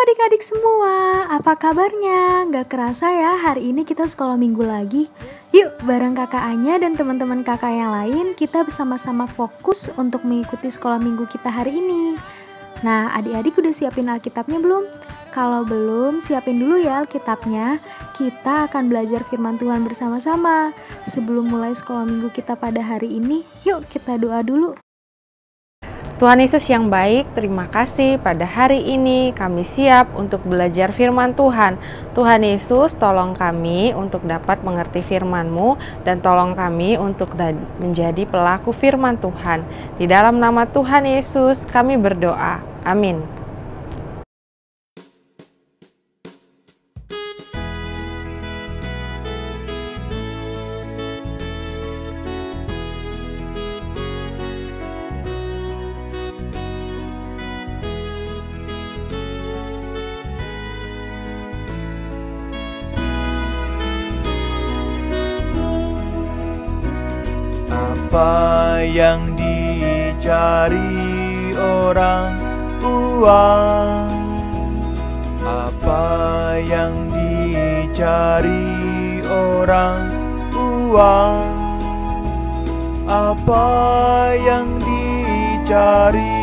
adik-adik semua, apa kabarnya? Gak kerasa ya hari ini kita sekolah minggu lagi. Yuk bareng kakak Anya dan teman-teman kakak yang lain, kita bersama-sama fokus untuk mengikuti sekolah minggu kita hari ini. Nah, adik-adik udah siapin Alkitabnya belum? Kalau belum, siapin dulu ya Alkitabnya. Kita akan belajar firman Tuhan bersama-sama. Sebelum mulai sekolah minggu kita pada hari ini, yuk kita doa dulu. Tuhan Yesus yang baik, terima kasih pada hari ini kami siap untuk belajar firman Tuhan. Tuhan Yesus, tolong kami untuk dapat mengerti firman-Mu dan tolong kami untuk menjadi pelaku firman Tuhan. Di dalam nama Tuhan Yesus kami berdoa. Amin. Apa yang dicari orang? Uang. Apa yang dicari orang? Uang. Apa yang dicari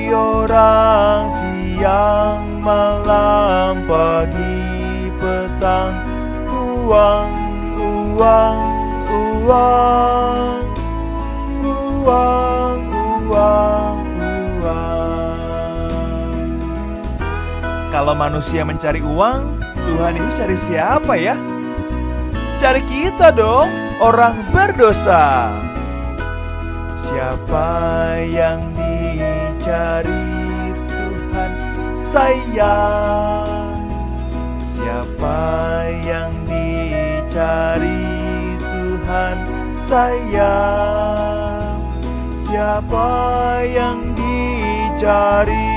orang? Siang, malam, pagi, petang. Uang, uang, uang. Uang, uang, uang. Kalau manusia mencari uang, Tuhan Yesus cari siapa ya? Cari kita dong, orang berdosa. Siapa yang dicari Tuhan sayang? Siapa yang dicari Tuhan sayang? Siapa yang dicari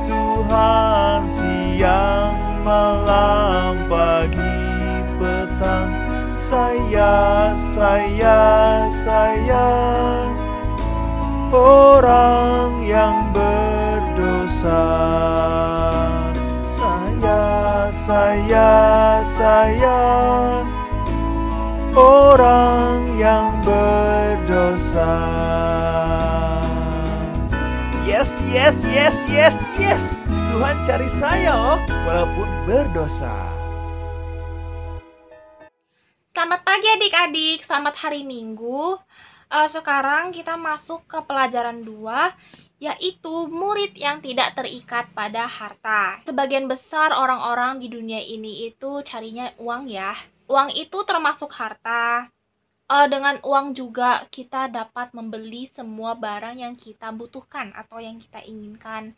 Tuhan siang, malam, pagi, petang? Saya orang yang berdosa. Saya orang yang berdosa. Yes. Tuhan cari saya loh, walaupun berdosa. Selamat pagi adik-adik, selamat hari Minggu. Sekarang kita masuk ke pelajaran 2, yaitu murid yang tidak terikat pada harta. Sebagian besar orang-orang di dunia ini itu carinya uang ya. Uang itu termasuk harta. Dengan uang juga kita dapat membeli semua barang yang kita butuhkan atau yang kita inginkan.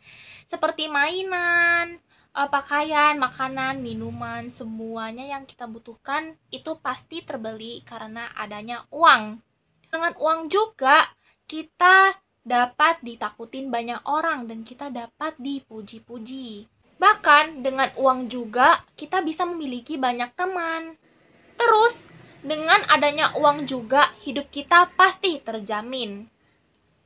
Seperti mainan, pakaian, makanan, minuman, semuanya yang kita butuhkan itu pasti terbeli karena adanya uang. Dengan uang juga kita dapat ditakutin banyak orang dan kita dapat dipuji-puji. Bahkan dengan uang juga kita bisa memiliki banyak teman. Terus dengan adanya uang juga hidup kita pasti terjamin.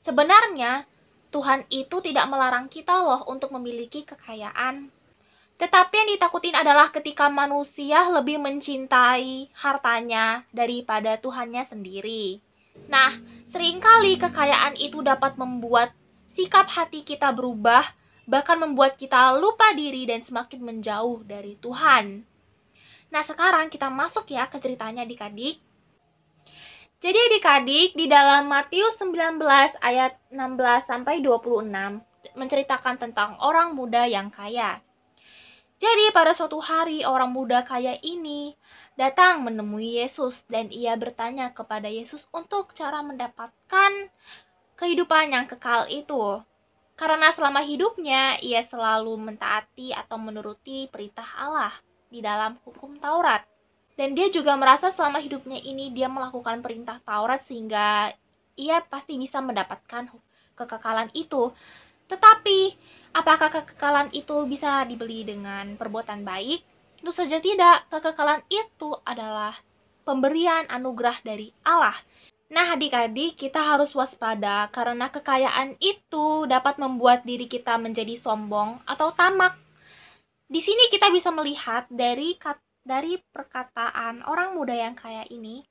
Sebenarnya Tuhan itu tidak melarang kita loh untuk memiliki kekayaan. Tetapi yang ditakutin adalah ketika manusia lebih mencintai hartanya daripada Tuhannya sendiri. Nah, seringkali kekayaan itu dapat membuat sikap hati kita berubah, bahkan membuat kita lupa diri dan semakin menjauh dari Tuhan. Nah, sekarang kita masuk ya ke ceritanya adik-adik. Jadi adik-adik, di dalam Matius 19 ayat 16-26 menceritakan tentang orang muda yang kaya. Jadi pada suatu hari orang muda kaya ini datang menemui Yesus dan ia bertanya kepada Yesus untuk cara mendapatkan kehidupan yang kekal itu. Karena selama hidupnya ia selalu mentaati atau menuruti perintah Allah di dalam hukum Taurat. Dan dia juga merasa selama hidupnya ini dia melakukan perintah Taurat sehingga ia pasti bisa mendapatkan kekekalan itu. Tetapi, apakah kekekalan itu bisa dibeli dengan perbuatan baik? Tentu saja tidak. Kekekalan itu adalah pemberian anugerah dari Allah. Nah, adik-adik, kita harus waspada karena kekayaan itu dapat membuat diri kita menjadi sombong atau tamak. Di sini kita bisa melihat dari perkataan orang muda yang kaya ini,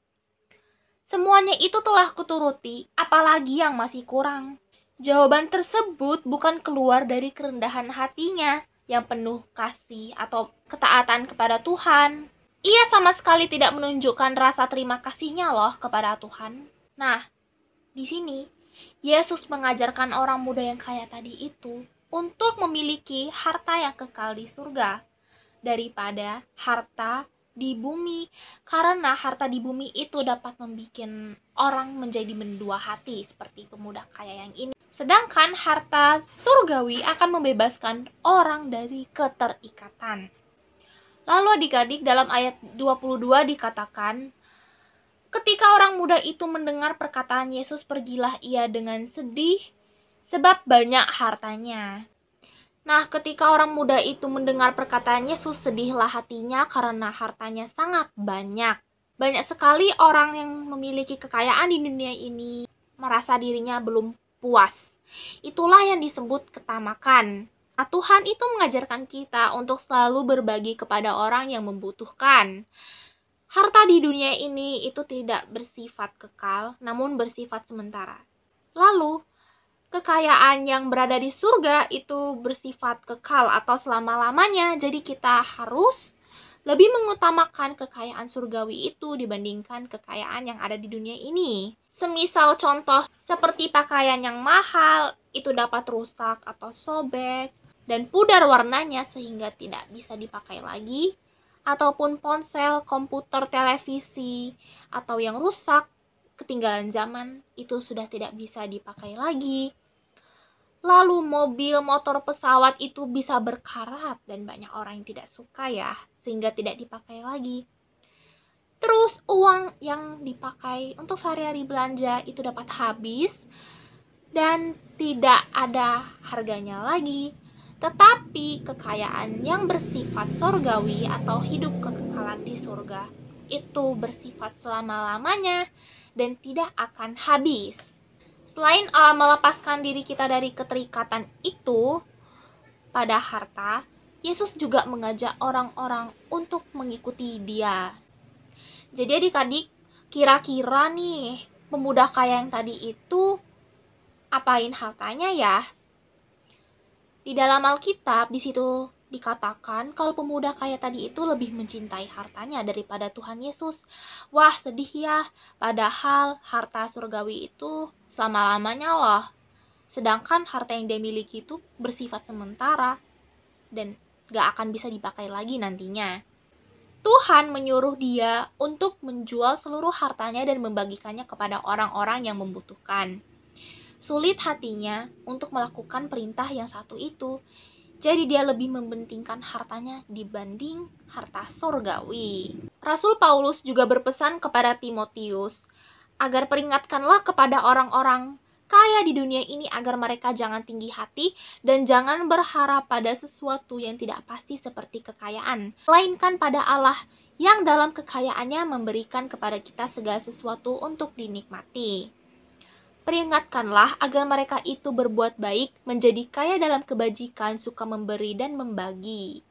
semuanya itu telah kuturuti, apalagi yang masih kurang. Jawaban tersebut bukan keluar dari kerendahan hatinya yang penuh kasih atau ketaatan kepada Tuhan. Ia sama sekali tidak menunjukkan rasa terima kasihnya loh kepada Tuhan. Nah, di sini Yesus mengajarkan orang muda yang kaya tadi itu untuk memiliki harta yang kekal di surga daripada harta di bumi, karena harta di bumi itu dapat membuat orang menjadi mendua hati seperti pemuda kaya yang ini. Sedangkan harta surgawi akan membebaskan orang dari keterikatan. Lalu adik-adik, dalam ayat 22 dikatakan, ketika orang muda itu mendengar perkataan Yesus, pergilah ia dengan sedih sebab banyak hartanya. Nah, ketika orang muda itu mendengar perkataan Yesus, sedihlah hatinya karena hartanya sangat banyak. Banyak sekali orang yang memiliki kekayaan di dunia ini merasa dirinya belum puas. Itulah yang disebut ketamakan. Nah, Tuhan itu mengajarkan kita untuk selalu berbagi kepada orang yang membutuhkan. Harta di dunia ini itu tidak bersifat kekal, namun bersifat sementara. Lalu, kekayaan yang berada di surga itu bersifat kekal atau selama-lamanya. Jadi kita harus lebih mengutamakan kekayaan surgawi itu dibandingkan kekayaan yang ada di dunia ini. Semisal contoh seperti pakaian yang mahal itu dapat rusak atau sobek dan pudar warnanya sehingga tidak bisa dipakai lagi, ataupun ponsel, komputer, televisi, atau yang rusak ketinggalan zaman itu sudah tidak bisa dipakai lagi. Lalu mobil, motor, pesawat itu bisa berkarat dan banyak orang yang tidak suka ya, sehingga tidak dipakai lagi. Terus uang yang dipakai untuk sehari-hari belanja itu dapat habis dan tidak ada harganya lagi. Tetapi kekayaan yang bersifat surgawi atau hidup kekekalan di surga itu bersifat selama-lamanya dan tidak akan habis. Selain melepaskan diri kita dari keterikatan itu pada harta, Yesus juga mengajak orang-orang untuk mengikuti Dia. Jadi adik-adik, kira-kira nih pemuda kaya yang tadi itu apain hartanya ya? Di dalam Alkitab di situ dikatakan kalau pemuda kaya tadi itu lebih mencintai hartanya daripada Tuhan Yesus. Wah, sedih ya. Padahal harta surgawi itu selama-lamanya loh. Sedangkan harta yang dia miliki itu bersifat sementara dan gak akan bisa dipakai lagi nantinya. Tuhan menyuruh dia untuk menjual seluruh hartanya dan membagikannya kepada orang-orang yang membutuhkan. Sulit hatinya untuk melakukan perintah yang satu itu. Jadi dia lebih mementingkan hartanya dibanding harta surgawi. Rasul Paulus juga berpesan kepada Timotius agar peringatkanlah kepada orang-orang kaya di dunia ini agar mereka jangan tinggi hati dan jangan berharap pada sesuatu yang tidak pasti seperti kekayaan, melainkan pada Allah yang dalam kekayaannya memberikan kepada kita segala sesuatu untuk dinikmati. Peringatkanlah agar mereka itu berbuat baik, menjadi kaya dalam kebajikan, suka memberi dan membagi.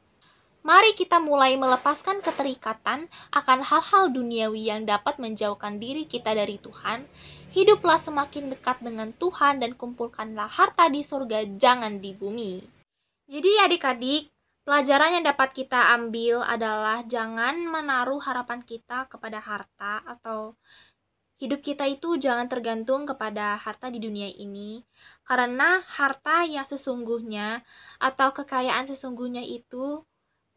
Mari kita mulai melepaskan keterikatan akan hal-hal duniawi yang dapat menjauhkan diri kita dari Tuhan. Hiduplah semakin dekat dengan Tuhan dan kumpulkanlah harta di surga, jangan di bumi. Jadi adik-adik, pelajaran yang dapat kita ambil adalah jangan menaruh harapan kita kepada harta atau hidup kita itu jangan tergantung kepada harta di dunia ini, karena harta yang sesungguhnya atau kekayaan sesungguhnya itu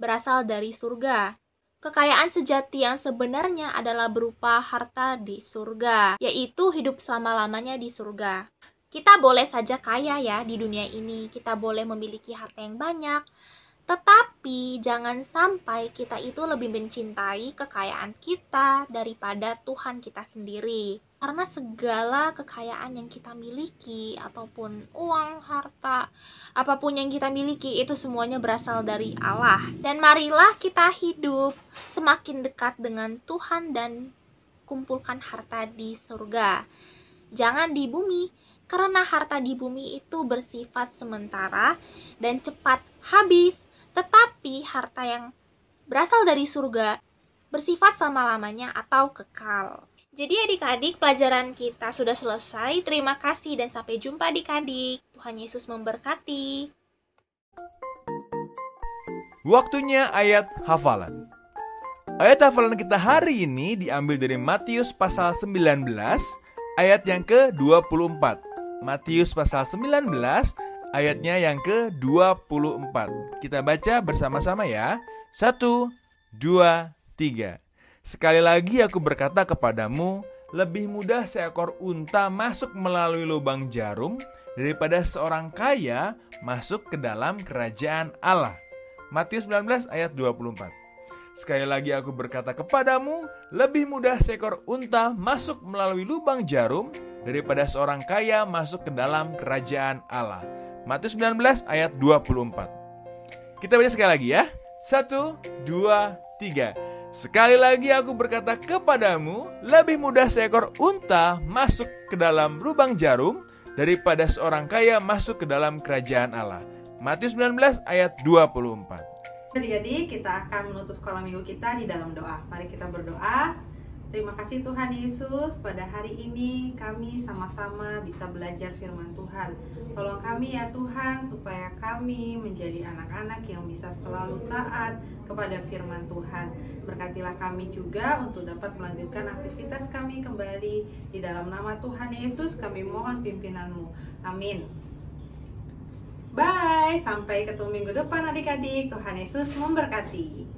berasal dari surga. Kekayaan sejati yang sebenarnya adalah berupa harta di surga, yaitu hidup selama-lamanya di surga. Kita boleh saja kaya ya di dunia ini, kita boleh memiliki harta yang banyak, tetapi jangan sampai kita itu lebih mencintai kekayaan kita daripada Tuhan kita sendiri. Karena segala kekayaan yang kita miliki, ataupun uang, harta, apapun yang kita miliki, itu semuanya berasal dari Allah. Dan marilah kita hidup semakin dekat dengan Tuhan dan kumpulkan harta di surga. Jangan di bumi, karena harta di bumi itu bersifat sementara dan cepat habis. tetapi harta yang berasal dari surga bersifat selama-lamanya atau kekal. Jadi adik-adik, pelajaran kita sudah selesai. Terima kasih dan sampai jumpa adik-adik. Tuhan Yesus memberkati. Waktunya ayat hafalan. Ayat hafalan kita hari ini diambil dari Matius pasal 19 ayat yang ke-24. Matius pasal 19 ayatnya yang ke-24. Kita baca bersama-sama ya. 1, 2, 3. Sekali lagi aku berkata kepadamu, lebih mudah seekor unta masuk melalui lubang jarum daripada seorang kaya masuk ke dalam kerajaan Allah. Matius 19 ayat 24. Sekali lagi aku berkata kepadamu, lebih mudah seekor unta masuk melalui lubang jarum daripada seorang kaya masuk ke dalam kerajaan Allah. Matius 19 ayat 24. Kita baca sekali lagi ya. 1, 2, 3. Sekali lagi aku berkata kepadamu, lebih mudah seekor unta masuk ke dalam lubang jarum daripada seorang kaya masuk ke dalam kerajaan Allah. Matius 19 ayat 24. Adik-adik, kita akan menutup sekolah minggu kita di dalam doa. Mari kita berdoa. Terima kasih Tuhan Yesus, pada hari ini kami sama-sama bisa belajar firman Tuhan. Tolong kami ya Tuhan, supaya kami menjadi anak-anak yang bisa selalu taat kepada firman Tuhan. Berkatilah kami juga untuk dapat melanjutkan aktivitas kami kembali. Di dalam nama Tuhan Yesus kami mohon pimpinan-Mu. Amin. Bye, sampai ketemu minggu depan adik-adik. Tuhan Yesus memberkati.